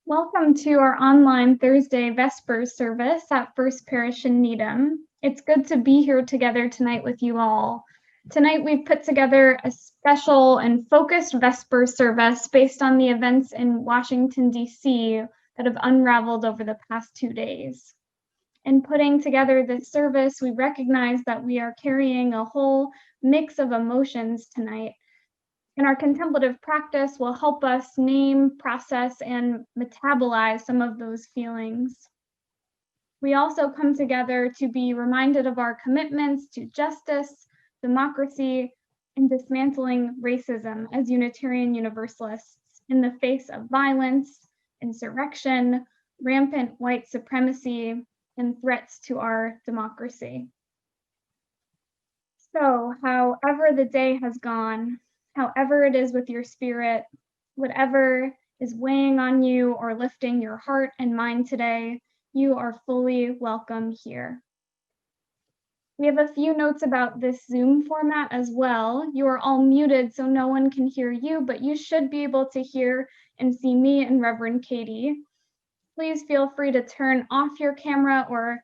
Welcome to our online Thursday Vespers service at First Parish in Needham. It's good to be here together tonight with you all. Tonight we've put together a special and focused Vespers service based on the events in Washington, D.C. that have unraveled over the past 2 days. In putting together this service, we recognize that we are carrying a whole mix of emotions tonight. And our contemplative practice will help us name, process, and metabolize some of those feelings. We also come together to be reminded of our commitments to justice, democracy, and dismantling racism as Unitarian Universalists in the face of violence, insurrection, rampant white supremacy, and threats to our democracy. So, however the day has gone, however it is with your spirit, whatever is weighing on you or lifting your heart and mind today, you are fully welcome here. We have a few notes about this Zoom format as well. You are all muted, so no one can hear you, but you should be able to hear and see me and Reverend Catie. Please feel free to turn off your camera or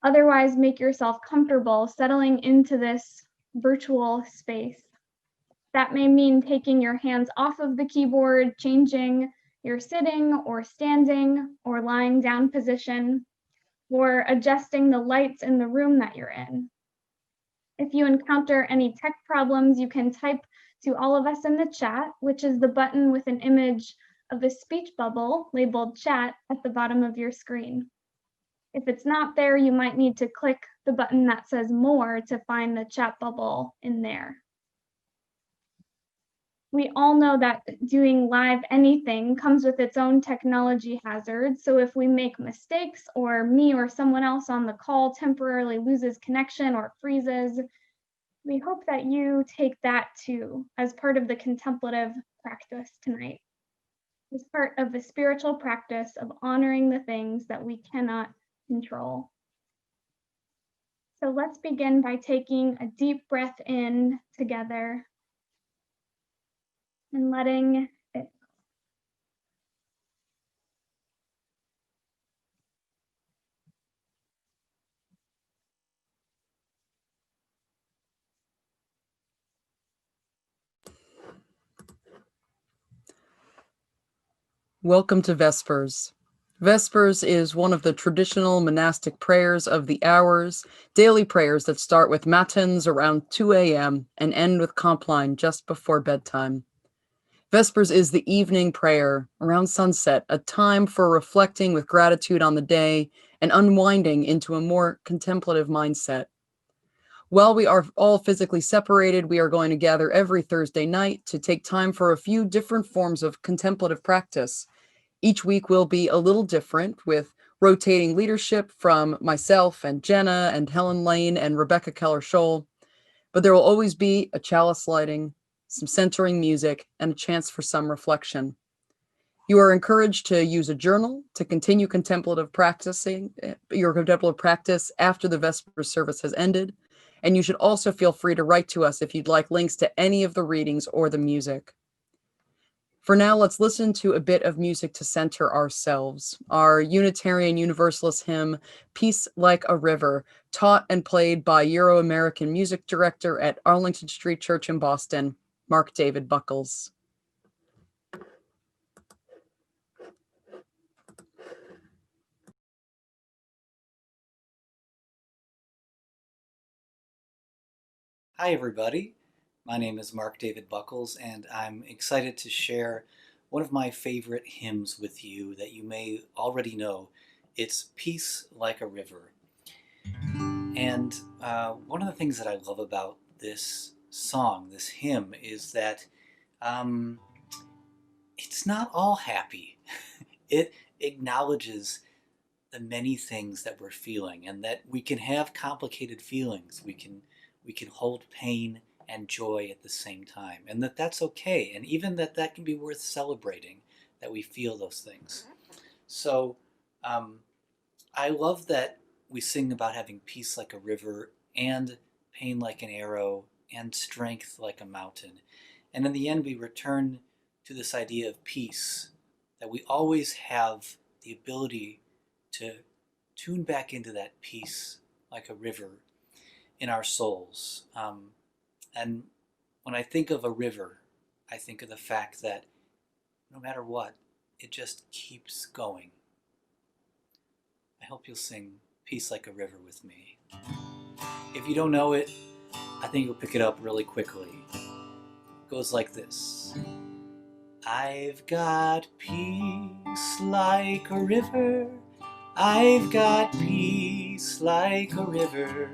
otherwise make yourself comfortable settling into this virtual space. That may mean taking your hands off of the keyboard, changing your sitting or standing or lying down position, or adjusting the lights in the room that you're in. If you encounter any tech problems, you can type to all of us in the chat, which is the button with an image of the speech bubble labeled chat at the bottom of your screen. If it's not there, you might need to click the button that says more to find the chat bubble in there. We all know that doing live anything comes with its own technology hazards. So if we make mistakes or me or someone else on the call temporarily loses connection or freezes, we hope that you take that too as part of the contemplative practice tonight, as part of the spiritual practice of honoring the things that we cannot control. So let's begin by taking a deep breath in together and letting it. Welcome to Vespers. Vespers is one of the traditional monastic prayers of the hours, daily prayers that start with matins around 2 a.m. and end with compline just before bedtime. Vespers is the evening prayer around sunset, a time for reflecting with gratitude on the day and unwinding into a more contemplative mindset. While we are all physically separated, we are going to gather every Thursday night to take time for a few different forms of contemplative practice. Each week will be a little different, with rotating leadership from myself and Jenna and Helen Lane and Rebecca Keller-Scholl, but there will always be a chalice lighting, some centering music, and a chance for some reflection. You are encouraged to use a journal to continue your contemplative practice after the Vespers service has ended, and you should also feel free to write to us if you'd like links to any of the readings or the music. For now, let's listen to a bit of music to center ourselves. Our Unitarian Universalist hymn, Peace Like a River, taught and played by Euro-American music director at Arlington Street Church in Boston, Mark David Buckles. Hi, everybody. My name is Mark David Buckles, and I'm excited to share one of my favorite hymns with you that you may already know. It's Peace Like a River. And one of the things that I love about this song, this hymn, is that it's not all happy. It acknowledges the many things that we're feeling, and that we can have complicated feelings. We can hold pain and joy at the same time, and that's okay, and even that can be worth celebrating, that we feel those things. So I love that we sing about having peace like a river and pain like an arrow and strength like a mountain. And in the end, we return to this idea of peace, that we always have the ability to tune back into that peace like a river in our souls. And when I think of a river, I think of the fact that no matter what, it just keeps going. I hope you'll sing Peace Like a River with me. If you don't know it, I think you'll pick it up really quickly. It goes like this. I've got peace like a river. I've got peace like a river.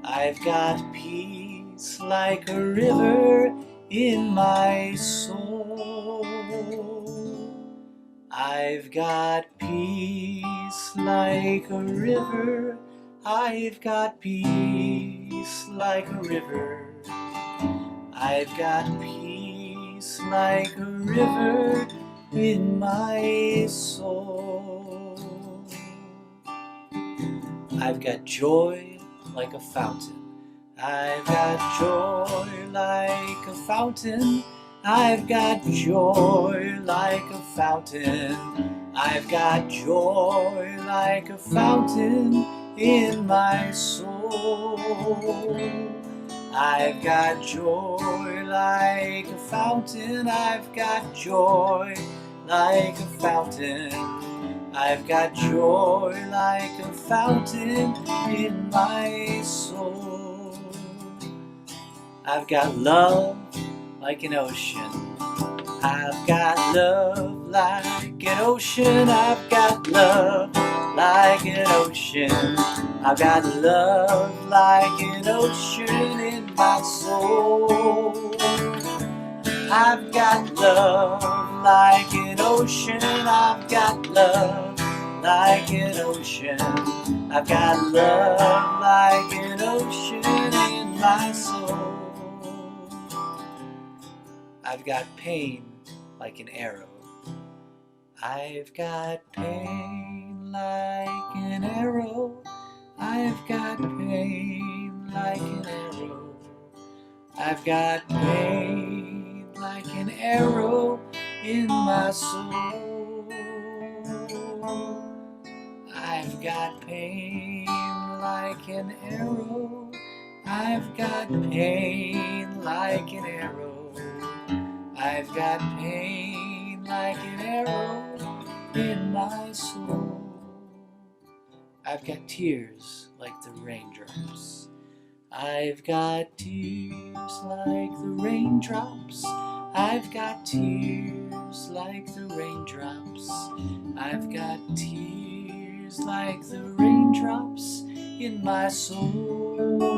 I've got peace like a river in my soul. I've got peace like a river. I've got peace like a river. I've got peace like a river in my soul. I've got joy like a fountain. I've got joy like a fountain. I've got joy like a fountain. I've got joy like a fountain in my soul. I've got joy like a fountain. I've got joy like a fountain. I've got joy like a fountain in my soul. I've got love like an ocean. I've got love like an ocean. I've got love like an ocean. I've got love like an ocean in my soul. I've got love like an ocean. I've got love like an ocean. I've got love like an ocean in my soul. I've got pain like an arrow. I've got pain like an arrow. I've got pain like an arrow. I've got pain like an arrow in my soul. I've got pain like an arrow. I've got pain like an arrow. I've got pain like an arrow in my soul. I've got tears like the raindrops. I've got tears like the raindrops. I've got tears like the raindrops. I've got tears like the raindrops in my soul.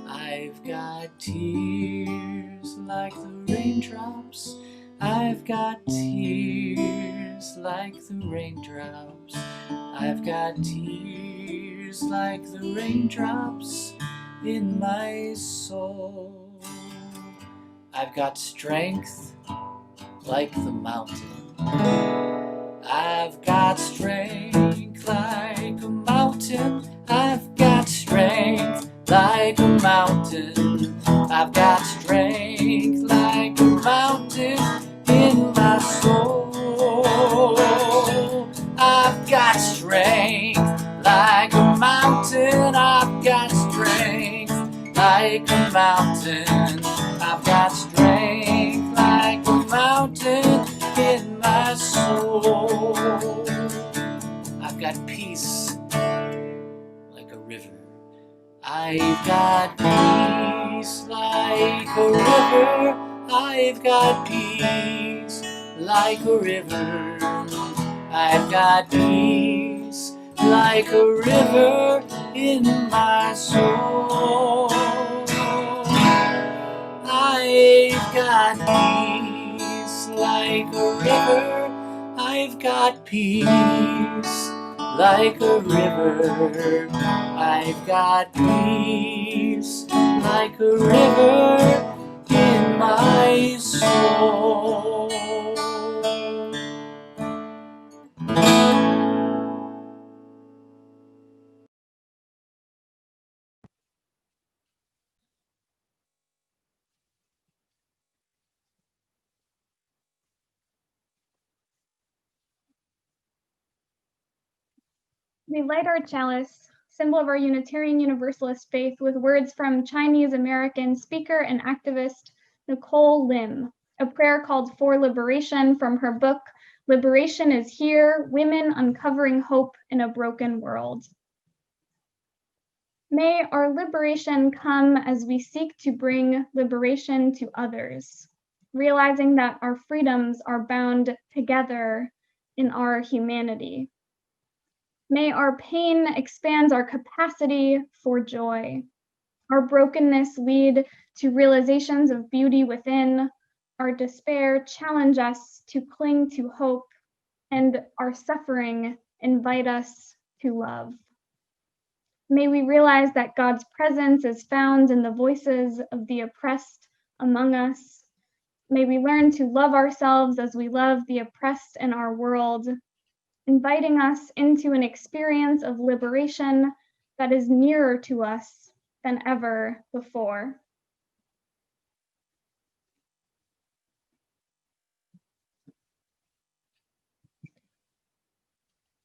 I've got tears like the raindrops. I've got tears like the raindrops. I've got tears like the raindrops in my soul. I've got strength like the mountain. I've got strength like a mountain. I've got strength like a mountain. I've got strength like a mountain in my soul. I've got strength like a mountain. I've got strength like a mountain. I've got strength like a mountain in my soul. I've got peace like a river. I've got peace like a river. I've got peace like a river. I've got peace like a river in my soul. I've got peace like a river. I've got peace like a river. I've got peace like a river in my soul. We light our chalice, symbol of our Unitarian Universalist faith, with words from Chinese-American speaker and activist Nicole Lim, a prayer called for liberation from her book, Liberation is Here, Women Uncovering Hope in a Broken World. May our liberation come as we seek to bring liberation to others, realizing that our freedoms are bound together in our humanity. May our pain expand our capacity for joy. Our brokenness lead to realizations of beauty within. Our despair challenge us to cling to hope, and our suffering invite us to love. May we realize that God's presence is found in the voices of the oppressed among us. May we learn to love ourselves as we love the oppressed in our world, inviting us into an experience of liberation that is nearer to us than ever before.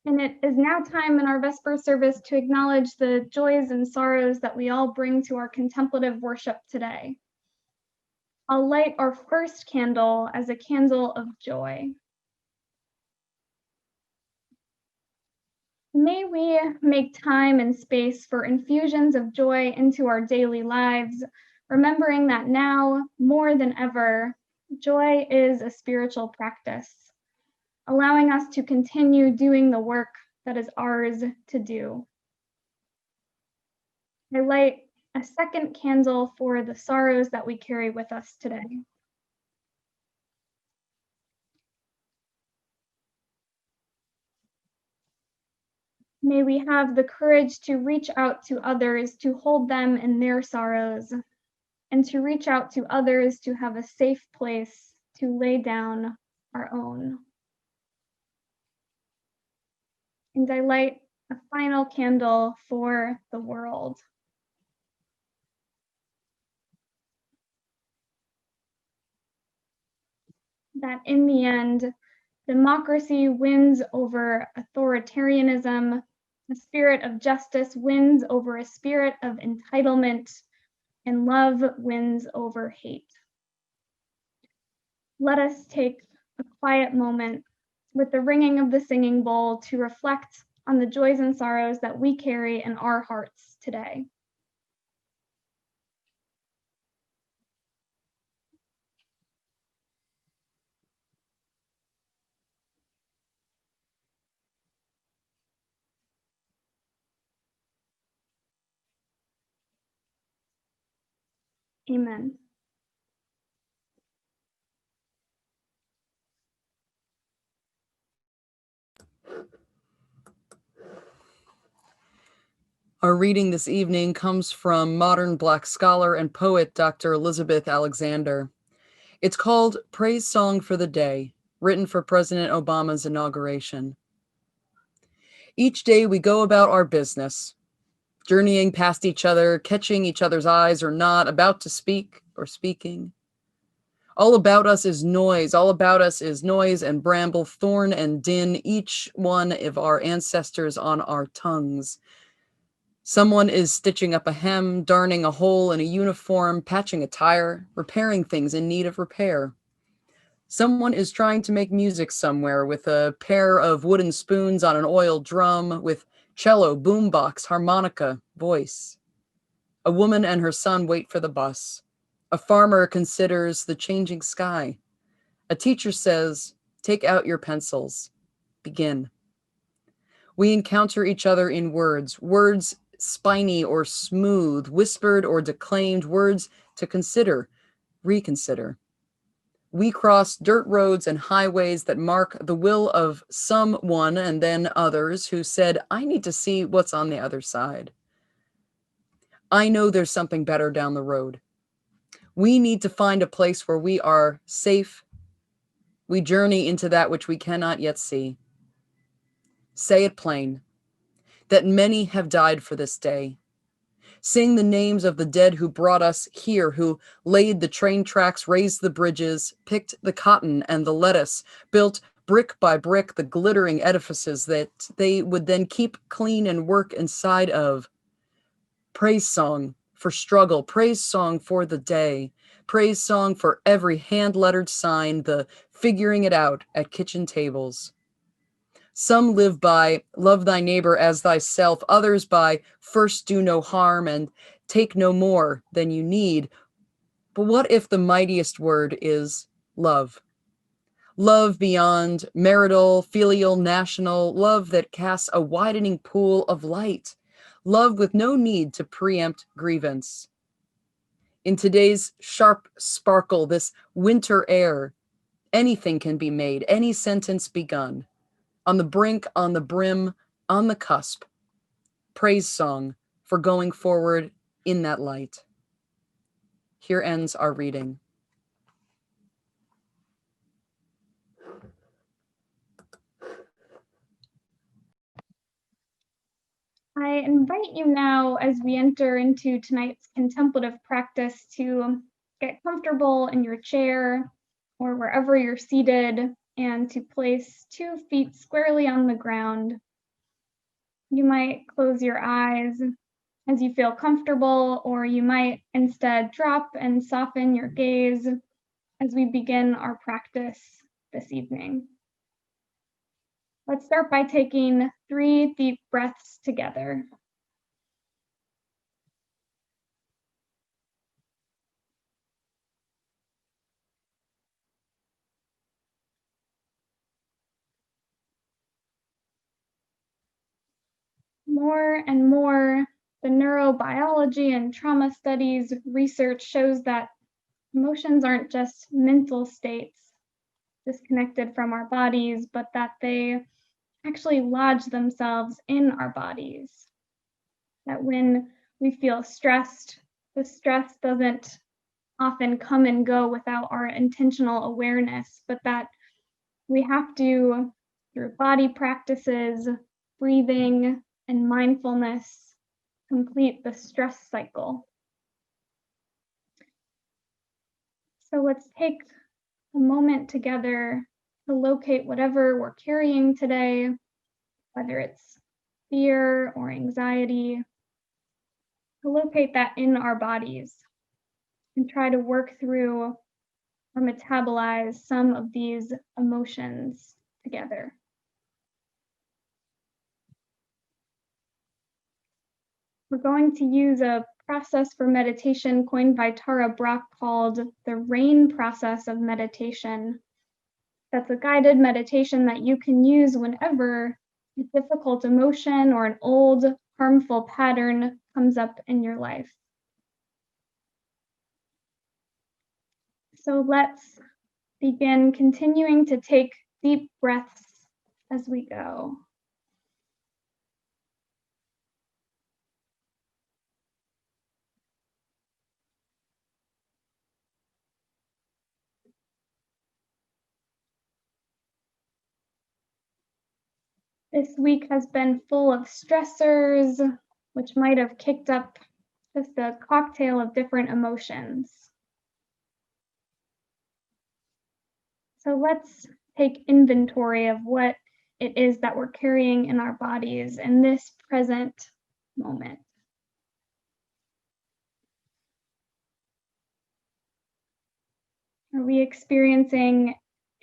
And it is now time in our Vesper service to acknowledge the joys and sorrows that we all bring to our contemplative worship today. I'll light our first candle as a candle of joy. May we make time and space for infusions of joy into our daily lives, remembering that now, more than ever, joy is a spiritual practice, allowing us to continue doing the work that is ours to do. I light a second candle for the sorrows that we carry with us today. May we have the courage to reach out to others, to hold them in their sorrows, and to reach out to others to have a safe place to lay down our own. And I light a final candle for the world. That in the end, democracy wins over authoritarianism, a spirit of justice wins over a spirit of entitlement, and love wins over hate. Let us take a quiet moment with the ringing of the singing bowl to reflect on the joys and sorrows that we carry in our hearts today. Amen. Our reading this evening comes from modern Black scholar and poet Dr. Elizabeth Alexander. It's called Praise Song for the Day, written for President Obama's inauguration. Each day we go about our business, journeying past each other, catching each other's eyes or not, about to speak or speaking. All about us is noise, all about us is noise and bramble, thorn and din, each one of our ancestors on our tongues. Someone is stitching up a hem, darning a hole in a uniform, patching a tire, repairing things in need of repair. Someone is trying to make music somewhere with a pair of wooden spoons on an oil drum, with cello, boombox, harmonica, voice. A woman and her son wait for the bus. A farmer considers the changing sky. A teacher says, "Take out your pencils. Begin." We encounter each other in words, words spiny or smooth, whispered or declaimed, words to consider, reconsider. We cross dirt roads and highways that mark the will of someone and then others who said, "I need to see what's on the other side. I know there's something better down the road. We need to find a place where we are safe. We journey into that which we cannot yet see. Say it plain, that many have died for this day. Sing the names of the dead who brought us here, who laid the train tracks, raised the bridges, picked the cotton and the lettuce, built brick by brick, the glittering edifices that they would then keep clean and work inside of. Praise song for struggle, praise song for the day, praise song for every hand-lettered sign, the figuring it out at kitchen tables. Some live by love thy neighbor as thyself, others by first do no harm and take no more than you need. But what if the mightiest word is love? Love beyond marital, filial, national, love that casts a widening pool of light, love with no need to preempt grievance. In today's sharp sparkle, this winter air, anything can be made, any sentence begun. On the brink, on the brim, on the cusp. Praise song for going forward in that light. Here ends our reading. I invite you now, as we enter into tonight's contemplative practice, to get comfortable in your chair or wherever you're seated, and to place 2 feet squarely on the ground. You might close your eyes as you feel comfortable, or you might instead drop and soften your gaze as we begin our practice this evening. Let's start by taking 3 deep breaths together. More and more, the neurobiology and trauma studies research shows that emotions aren't just mental states disconnected from our bodies, but that they actually lodge themselves in our bodies. That when we feel stressed, the stress doesn't often come and go without our intentional awareness, but that we have to, through body practices, breathing, and mindfulness, complete the stress cycle. So let's take a moment together to locate whatever we're carrying today, whether it's fear or anxiety, to locate that in our bodies and try to work through or metabolize some of these emotions together. We're going to use a process for meditation coined by Tara Brach called the RAIN process of meditation. That's a guided meditation that you can use whenever a difficult emotion or an old harmful pattern comes up in your life. So let's begin continuing to take deep breaths as we go. This week has been full of stressors, which might have kicked up just a cocktail of different emotions. So let's take inventory of what it is that we're carrying in our bodies in this present moment. Are we experiencing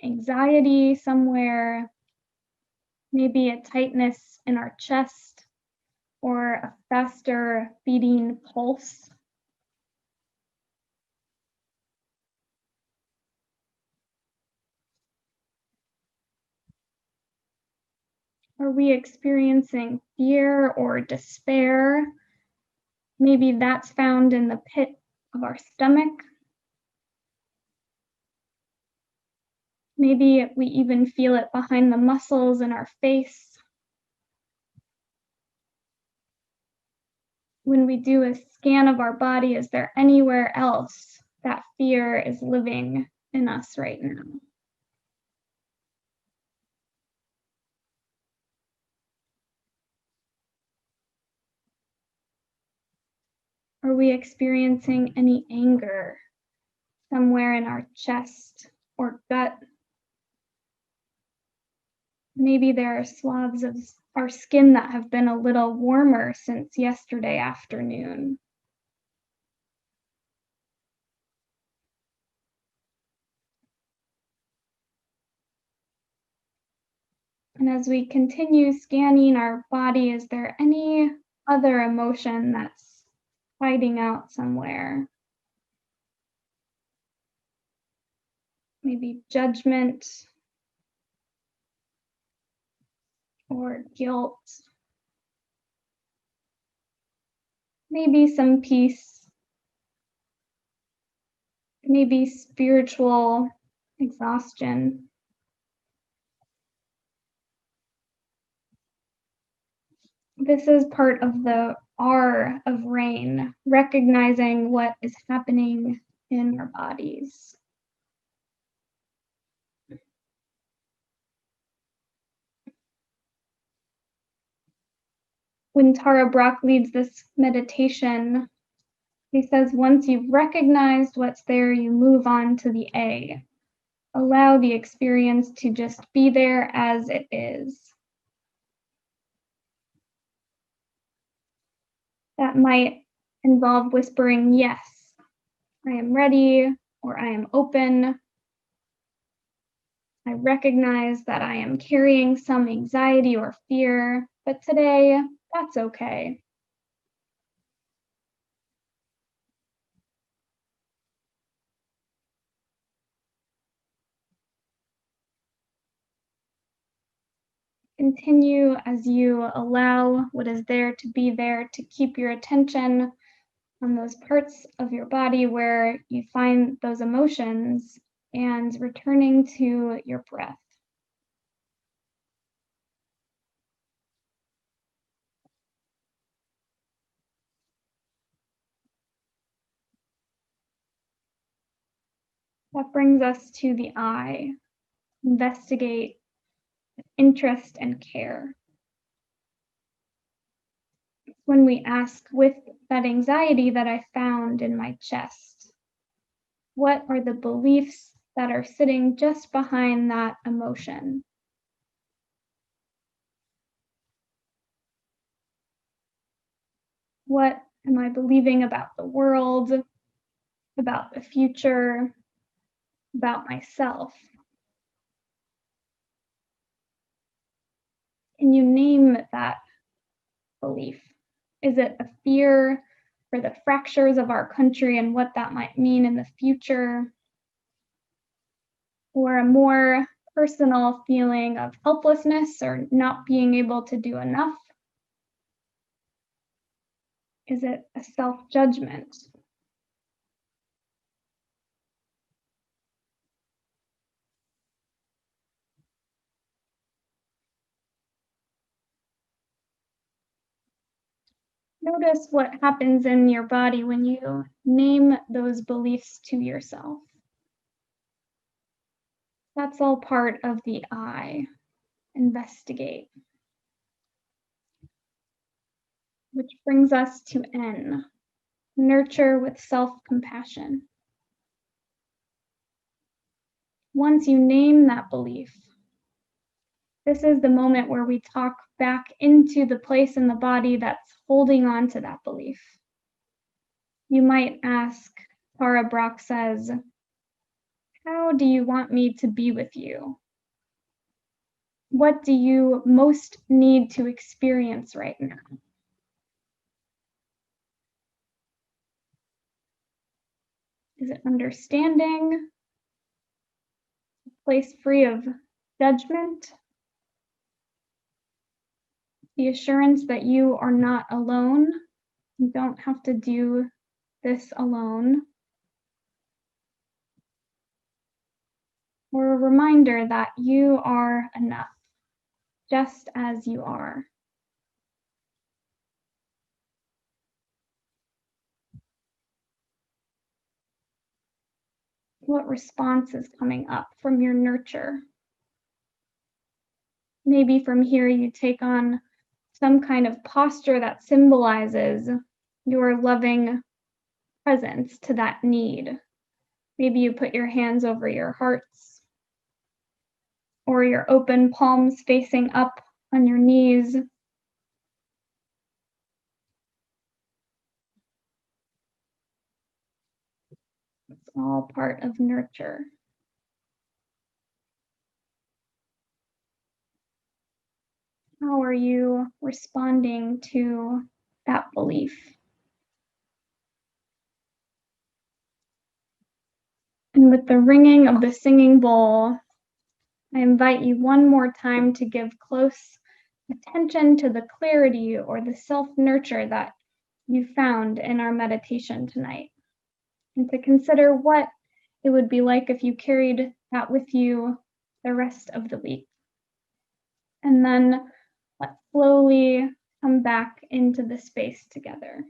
anxiety somewhere? Maybe a tightness in our chest or a faster beating pulse? Are we experiencing fear or despair? Maybe that's found in the pit of our stomach. Maybe we even feel it behind the muscles in our face. When we do a scan of our body, is there anywhere else that fear is living in us right now? Are we experiencing any anger somewhere in our chest or gut? Maybe there are swaths of our skin that have been a little warmer since yesterday afternoon. And as we continue scanning our body, is there any other emotion that's hiding out somewhere? Maybe judgment or guilt. Maybe some peace. Maybe spiritual exhaustion. This is part of the R of rain, recognizing what is happening in our bodies. When Tara Brach leads this meditation, he says, once you've recognized what's there, you move on to the A. Allow the experience to just be there as it is. That might involve whispering, yes, I am ready, or I am open. I recognize that I am carrying some anxiety or fear, but today, that's okay. Continue as you allow what is there to be there, to keep your attention on those parts of your body where you find those emotions and returning to your breath. That brings us to the I. Investigate, interest, and care. When we ask, with that anxiety that I found in my chest, what are the beliefs that are sitting just behind that emotion? What am I believing about the world, about the future, about myself? Can you name that belief? Is it a fear for the fractures of our country and what that might mean in the future? Or a more personal feeling of helplessness or not being able to do enough? Is it a self-judgment? Notice what happens in your body when you name those beliefs to yourself. That's all part of the I. Investigate. Which brings us to N. Nurture with self-compassion. Once you name that belief, this is the moment where we talk back into the place in the body that's holding on to that belief. You might ask, Tara Brach says, how do you want me to be with you? What do you most need to experience right now? Is it understanding? A place free of judgment? The assurance that you are not alone. You don't have to do this alone. Or a reminder that you are enough, just as you are. What response is coming up from your nurture? Maybe from here you take on some kind of posture that symbolizes your loving presence to that need. Maybe you put your hands over your hearts. or your open palms facing up on your knees. It's all part of nurture. How are you responding to that belief? And with the ringing of the singing bowl, I invite you one more time to give close attention to the clarity or the self-nurture that you found in our meditation tonight, and to consider what it would be like if you carried that with you the rest of the week. And then let's slowly come back into the space together.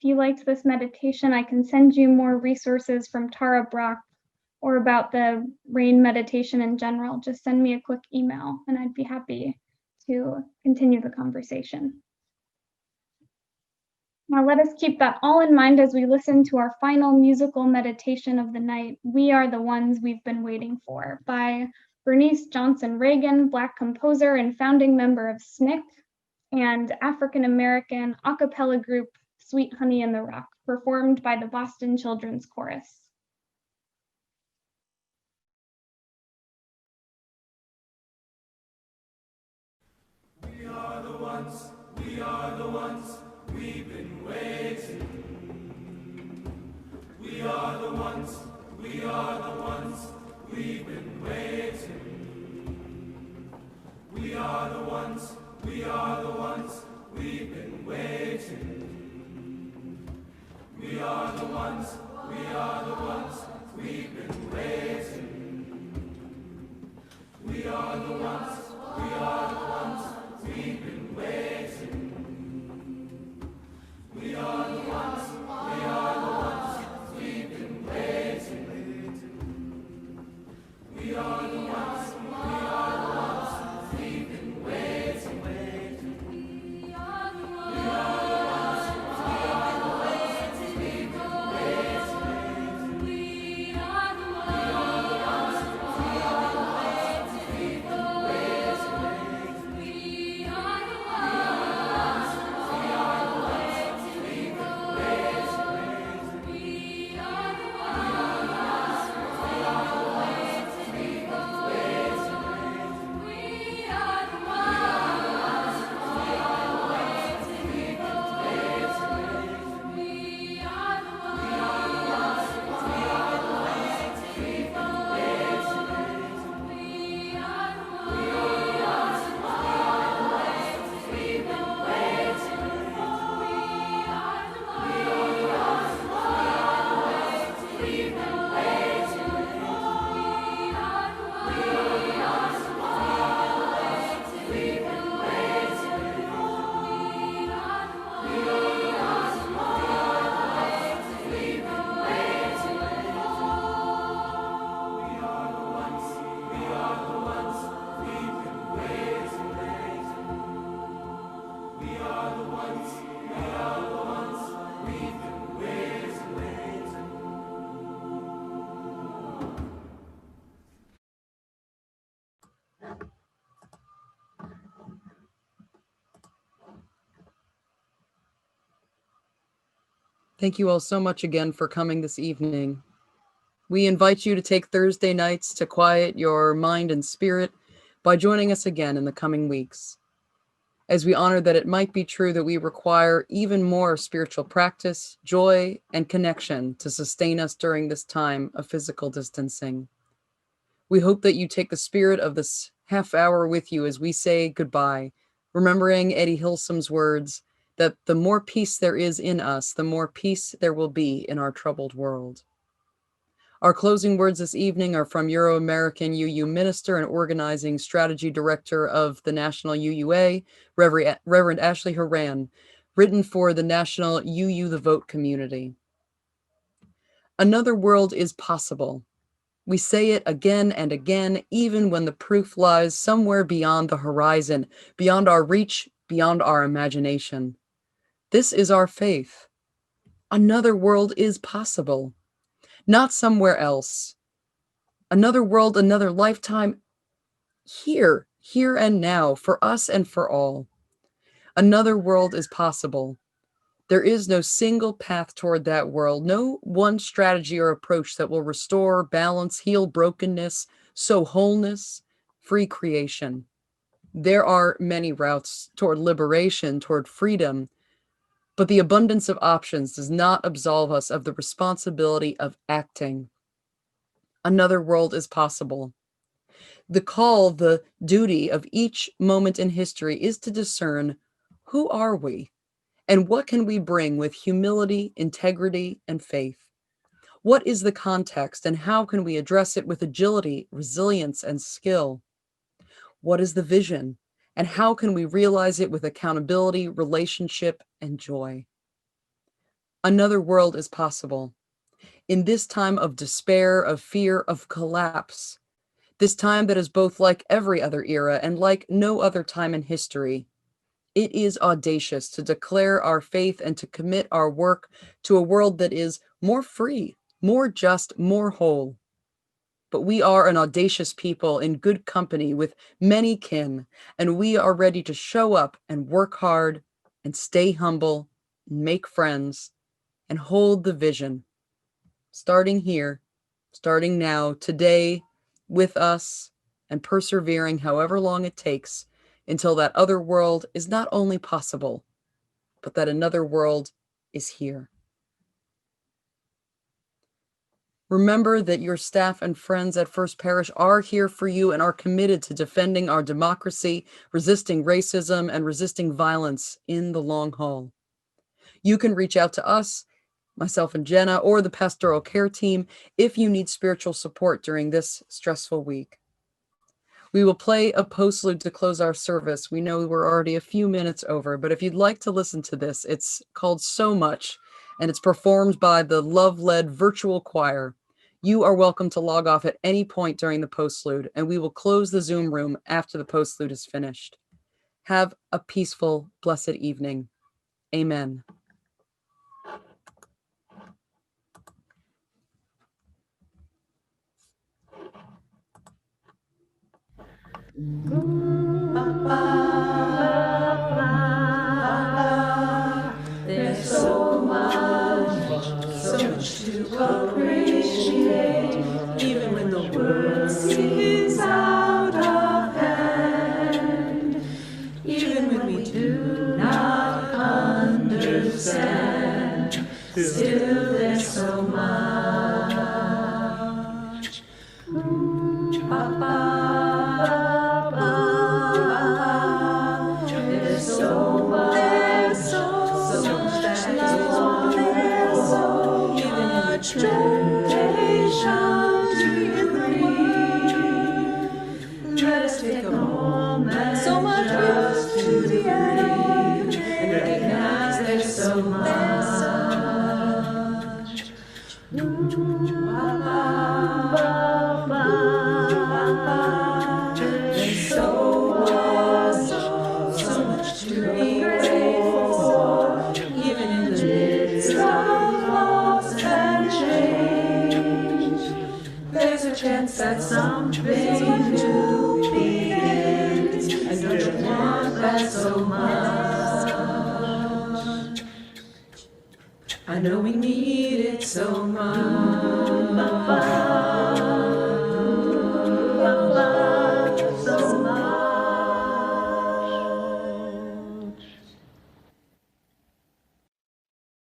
If you liked this meditation, I can send you more resources from Tara Brach or about the rain meditation in general. Just send me a quick email and I'd be happy to continue the conversation. Now let us keep that all in mind as we listen to our final musical meditation of the night, We Are the Ones We've Been Waiting For, by Bernice Johnson Reagan, Black composer and founding member of SNCC, and African-American a cappella group Sweet Honey in the Rock, performed by the Boston Children's Chorus. We are the ones, we are the ones, we've been waiting. We are the ones, we are the ones, we've been waiting. We are the ones, we are the ones, we've been waiting. We are the ones, we are the ones, we've been waiting. We are the ones, we are the ones, we've been waiting. We are the ones, we are the ones, we've been waiting. We are the ones, we are the ones, we've been waiting. We are the ones, we are the ones, we've been waiting. We are the ones, we are the ones, we've been waiting. We are the ones, we are the ones, we've been waiting. We are the ones, we are the ones, we've been waiting. We are the ones, we are the ones, we've been waiting. We are the ones, we are the ones, we've been waiting. We are the ones, we've been Thank you all so much again for coming this evening. We invite you to take Thursday nights to quiet your mind and spirit by joining us again in the coming weeks, as we honor that it might be true that we require even more spiritual practice, joy, and connection to sustain us during this time of physical distancing. We hope that you take the spirit of this half hour with you as we say goodbye, remembering Eddie Hilsum's words that the more peace there is in us, the more peace there will be in our troubled world. Our closing words this evening are from Euro-American UU Minister and Organizing Strategy Director of the National UUA, Reverend Ashley Horan, written for the National UU the Vote community. Another world is possible. We say it again and again, even when the proof lies somewhere beyond the horizon, beyond our reach, beyond our imagination. This is our faith. Another world is possible. Not somewhere else. Another world, another lifetime, here and now, for us and for all. Another world is possible. There is no single path toward that world, no one strategy or approach that will restore, balance, heal brokenness, sow wholeness, free creation. There are many routes toward liberation, toward freedom, but the abundance of options does not absolve us of the responsibility of acting. Another world is possible. The call, the duty of each moment in history is to discern, who are we? And what can we bring with humility, integrity, and faith? What is the context and how can we address it with agility, resilience, and skill? What is the vision and how can we realize it with accountability, relationship, and joy? Another world is possible. In this time of despair, of fear, of collapse, this time that is both like every other era and like no other time in history, it is audacious to declare our faith and to commit our work to a world that is more free, more just, more whole. But we are an audacious people in good company with many kin, and we are ready to show up and work hard and stay humble, and make friends, and hold the vision. Starting here, starting now, today, with us, and persevering however long it takes, until that other world is not only possible, but that another world is here. Remember that your staff and friends at First Parish are here for you and are committed to defending our democracy, resisting racism, and resisting violence in the long haul. You can reach out to us, myself and Jenna, or the pastoral care team if you need spiritual support during this stressful week. We will play a postlude to close our service. We know we're already a few minutes over, but if you'd like to listen to this, it's called So Much, and it's performed by the love-led virtual choir. You are welcome to log off at any point during the postlude, and we will close the Zoom room after the postlude is finished. Have a peaceful, blessed evening. Amen. There's so much to appreciate, even when the world seems out of hand, even when we do not understand, still there's so much. There's so much temptation to breathe. Let us take a moment, so much just to the end, and recognize there's so much. There's so much to be grateful for, even in the midst of loss and change. There's a chance that something new begins, and don't you want that so much? I know we need it so much.